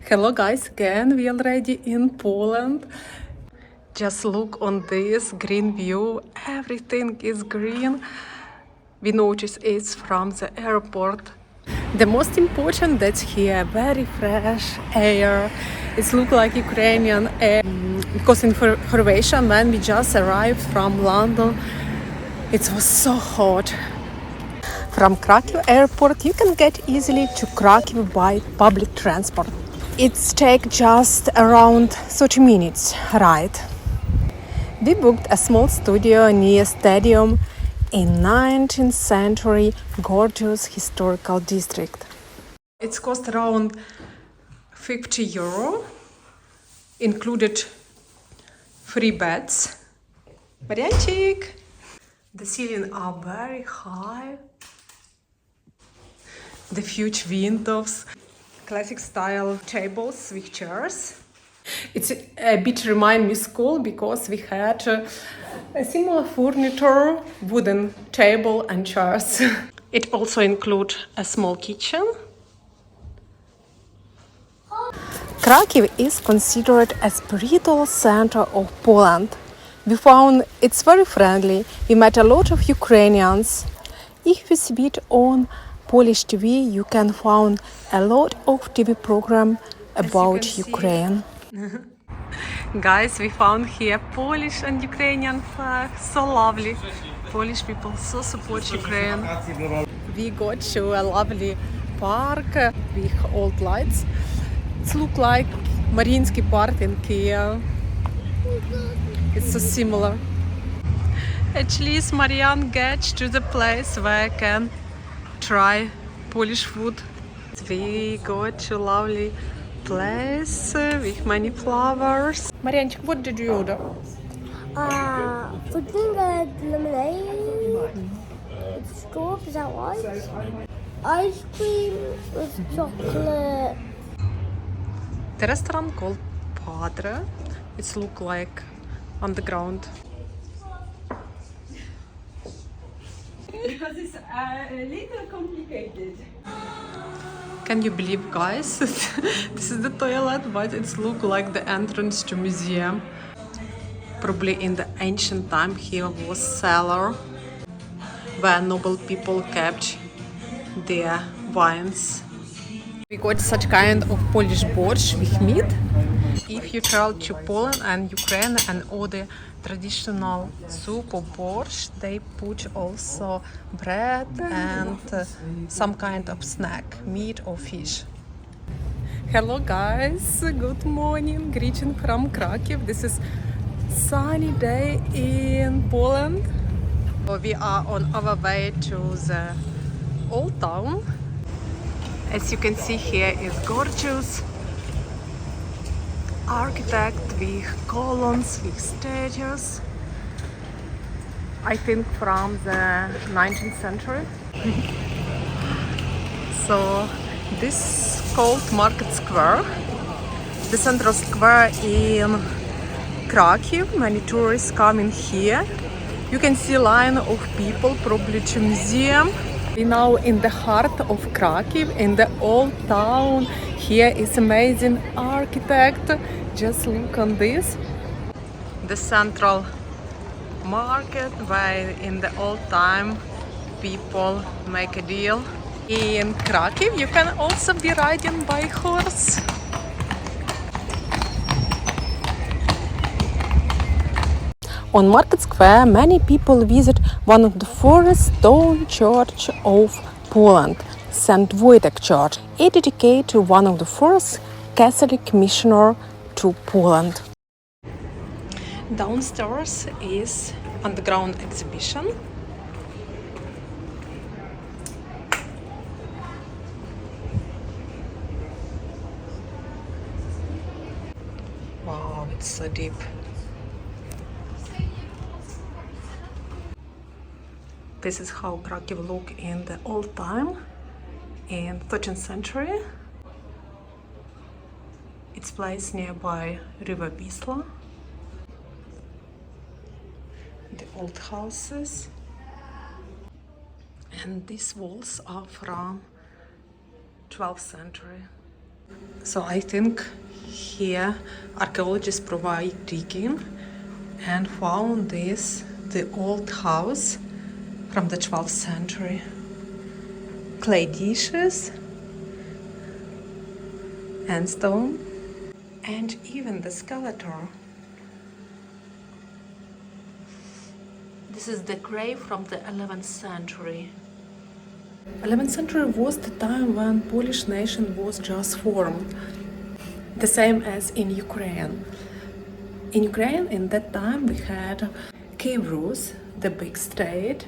Hello guys, again we already in Poland. Just look on this green view, everything is green. We notice it's from the airport. The most important that's here, very fresh air. It looks like Ukrainian air. Because in Croatia, when we just arrived from London, it was so hot. From Krakow airport, you can get easily to Krakow by public transport. It takes just around 30 minutes ride. We booked a small studio near stadium in 19th century gorgeous historical district. It's cost around 50 euro, included 3 beds. Marianchik! The ceilings are very high. The huge windows, classic style tables with chairs. It's a bit remind me school because we had a similar furniture, wooden table and chairs. It also includes a small kitchen. Krakow is considered a spiritual center of Poland. We found it's very friendly. We met a lot of Ukrainians. If you switch on Polish TV, you can find a lot of TV program about Ukraine. Guys, we found here Polish and Ukrainian flag. So lovely. Polish people so support Ukraine. We got to a lovely park with old lights. It looks like Mariinsky Park in Kiev. It's so similar. At least Marianne gets to the place where I can try Polish food. We got to a lovely place with many flowers. Marianchik, what did you order? Pudding and lemonade with straw, is that right? Ice cream with chocolate. The restaurant called Padre. It looks like on the ground. Because it's a little complicated. Can you believe, guys? This is the toilet, but it looks like the entrance to museum. Probably in the ancient time here was cellar where noble people kept their wines. We got such kind of Polish borscht with meat. If you travel to Poland and Ukraine and order traditional soup or borscht, they put also bread and some kind of snack, meat or fish. Hello guys, good morning, greeting from Krakow. This is sunny day in Poland. We are on our way to the old town. As you can see, here is gorgeous architect with columns, with statues. I think from the 19th century. So this is called Market Square, the central square in Krakow. Many tourists come in here. You can see a line of people, probably to museum. We're now in the heart of Krakow, in the old town. Here is amazing architect. Just look on this. The central market where in the old time people make a deal. In Krakow you can also be riding by horse. On Market Square, many people visit one of the first stone church of Poland, St. Wojtek Church. It dedicated to one of the first Catholic missioners to Poland. Downstairs is underground exhibition. Wow, it's so deep. This is how Krakow looked in the old time, in 13th century. It's placed nearby River Wisla. The old houses. And these walls are from 12th century. So I think here archaeologists provide digging and found the old house from the 12th century. Clay dishes and stone and even the skeleton. This is the grave from the 11th century. 11th century was the time when Polish nation was just formed, the same as in Ukraine. In Ukraine, in that time, we had Kiev Rus, the big state,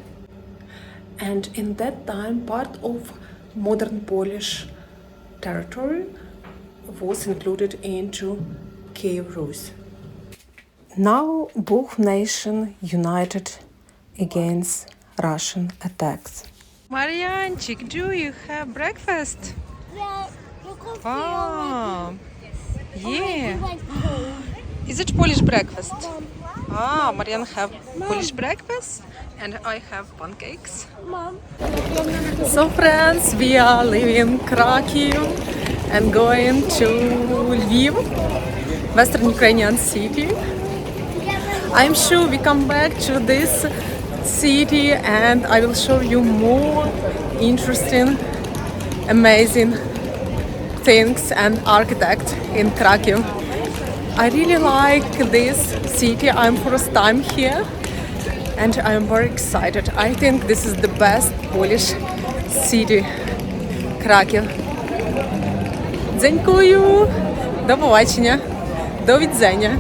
and in that time, part of modern Polish territory was included into Kiev Rus. Now, both nations united against Russian attacks. Marianchik, do you have breakfast? Yeah, your coffee Ah, yeah. went cold. Is it Polish breakfast? Mom, Ah, Marian have Polish breakfast and I have pancakes. Mom. So friends, we are leaving Krakow and going to Lviv, Western Ukrainian city. I'm sure we come back to this city and I will show you more interesting, amazing things and architect in Krakow. I really like this city. I'm first time here and I'm very excited. I think this is the best Polish city, Krakow. Дзенькую! До побачення! До відзення!